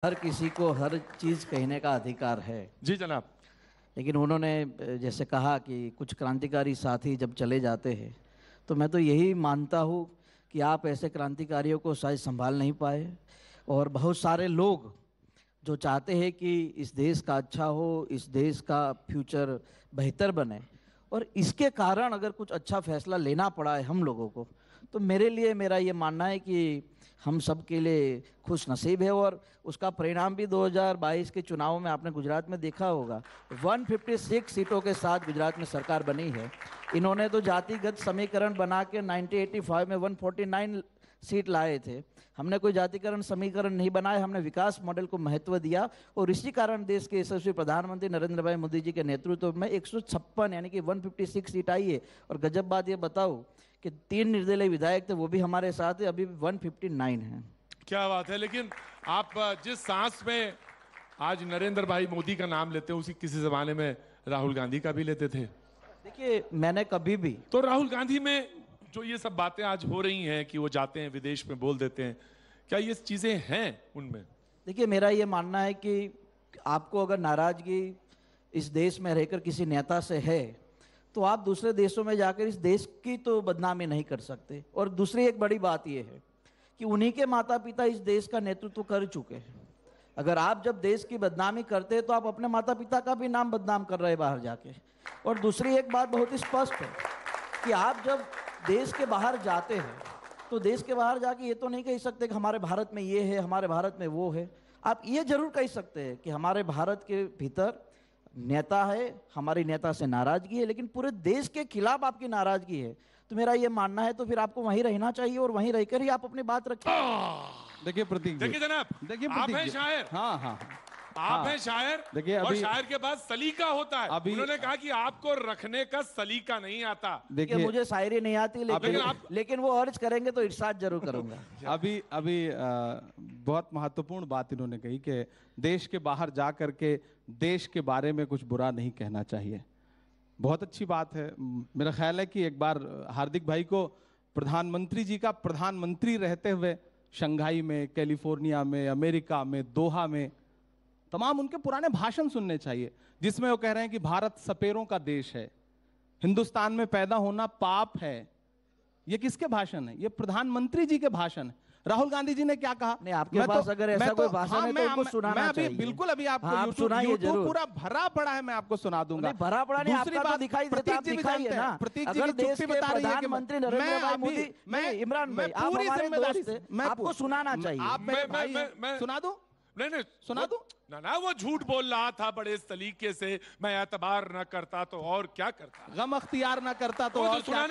हर किसी को हर चीज़ कहने का अधिकार है। जी जनाब। लेकिन उन्होंने जैसे कहा कि कुछ क्रांतिकारी साथी जब चले जाते हैं, तो मैं तो यही मानता हूँ कि आप ऐसे क्रांतिकारियों को शायद संभाल नहीं पाए, और बहुत सारे लोग जो चाहते हैं कि इस देश का अच्छा हो, इस देश का फ्यूचर बेहतर बने, और इसके कारण अगर कुछ अच्छा फैसला लेना पड़ा है हम लोगों को, तो मेरे लिए मेरा ये मानना है कि हम सब के लिए खुश नसीब है। और उसका परिणाम भी 2022 के चुनाव में आपने गुजरात में देखा होगा, 156 सीटों के साथ गुजरात में सरकार बनी है। इन्होंने तो जातिगत समीकरण बना के 1985 में 149 सीट लाए थे। हमने कोई जातिकरण समीकरण नहीं बनाया, हमने विकास मॉडल को महत्व दिया, और इसी कारण देश के यशस्वी प्रधानमंत्री नरेंद्र भाई मोदी जी के नेतृत्व में 156 यानी कि 156 सीट आई है। और गजब बात ये बताऊं कि 3 निर्दलीय विधायक थे, वो भी हमारे साथ है, अभी 159 है। क्या बात है। लेकिन आप जिस सांस में आज नरेंद्र भाई मोदी का नाम लेते हैं, उसी किसी जमाने में राहुल गांधी का भी लेते थे। देखिए, मैंने कभी भी तो राहुल गांधी में जो ये सब बातें आज हो रही हैं कि वो जाते हैं विदेश में बोल देते हैं, क्या ये चीजें हैं उनमें? देखिए, मेरा ये मानना है कि आपको अगर नाराजगी इस देश में रहकर किसी नेता से है, तो आप दूसरे देशों में जाकर इस देश की तो बदनामी नहीं कर सकते। और दूसरी एक बड़ी बात यह है कि उन्हीं के माता पिता इस देश का नेतृत्व कर चुके हैं। अगर आप जब देश की बदनामी करते हैं, तो आप अपने माता पिता का भी नाम बदनाम कर रहे हैं बाहर जाके। और दूसरी एक बात बहुत ही स्पष्ट है कि आप जब देश के बाहर जाते हैं, तो देश के बाहर जाके ये तो नहीं कह सकते कि हमारे भारत में ये है, हमारे भारत में वो है। आप ये जरूर कह सकते हैं कि हमारे भारत के भीतर नेता है, हमारी नेता से नाराजगी है, लेकिन पूरे देश के खिलाफ आपकी नाराजगी है। तो मेरा ये मानना है, तो फिर आपको वहीं रहना चाहिए और वहीं रहकर ही आप अपनी बात रखिए। देखिए प्रतीक जी, देखिए जनाब, देखिए आप प्रतीक हैं जी, शायर। हाँ हाँ आप हैं शायर। देखिए और अभी शायर के पास सलीका होता है। अभी उन्होंने कहा कि आपको रखने का सलीका नहीं आता। देखिए, मुझे शायरी नहीं आती, लेकिन वो अर्ज करेंगे तो इरशाद जरूर करूंगा। अभी बहुत महत्वपूर्ण बात इन्होंने कही कि देश के बाहर जा करके देश के बारे में कुछ बुरा नहीं कहना चाहिए। बहुत अच्छी बात है। मेरा ख्याल है कि एक बार हार्दिक भाई को प्रधानमंत्री जी का प्रधानमंत्री रहते हुए शंघाई में, कैलिफोर्निया में, अमेरिका में, दोहा में तमाम उनके पुराने भाषण सुनने चाहिए, जिसमें वो कह रहे हैं कि भारत सपेरों का देश है, हिंदुस्तान में पैदा होना पाप है। ये किसके भाषण है? ये प्रधानमंत्री जी के भाषण है। राहुल गांधी जी ने क्या कहा? नहीं, आपके पास अगर ऐसा कोई भाषण है तो उनको सुनाना चाहिए। बिल्कुल, अभी आपको आप सुनाइए जरूर। पूरा भरा पड़ा है, मैं आपको सुना दूंगा। भरा पड़ा नहीं, दूसरी आपका बात तो दिखाई देता है, आप दिखाइए ना। प्रतीक जी अगर की देश चुप्पी के बता रही है कि प्रधानमंत्री नरेंद्र भाई मोदी, इमरान भाई, आप हमारे दोस्त हैं, आपको सुनाना चाहिए। आप मेरे भाई हैं, सुना दूं? नहीं सुना दूं? ना वो झूठ बोल रहा था बड़े इस तरीके से, मैं एतबार न करता तो और क्या करता, गम अख्तियार न करता तो और क्या